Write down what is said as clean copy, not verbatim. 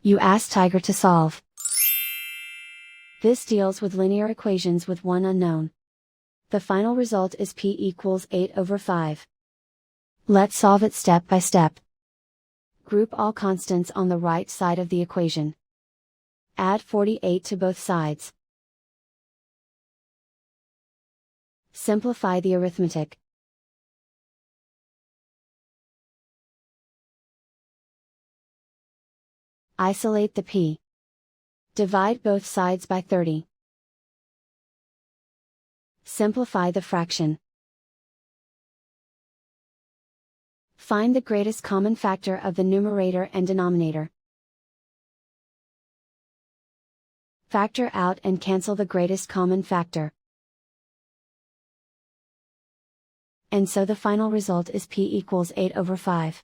You ask Tiger to solve. This deals with linear equations with one unknown. The final result is p equals 8/5. Let's solve it step by step. Group all constants on the right side of the equation. Add 48 to both sides. Simplify the arithmetic. Isolate the p. Divide both sides by 30. Simplify the fraction. Find the greatest common factor of the numerator and denominator. Factor out and cancel the greatest common factor. And so the final result is p equals 8/5.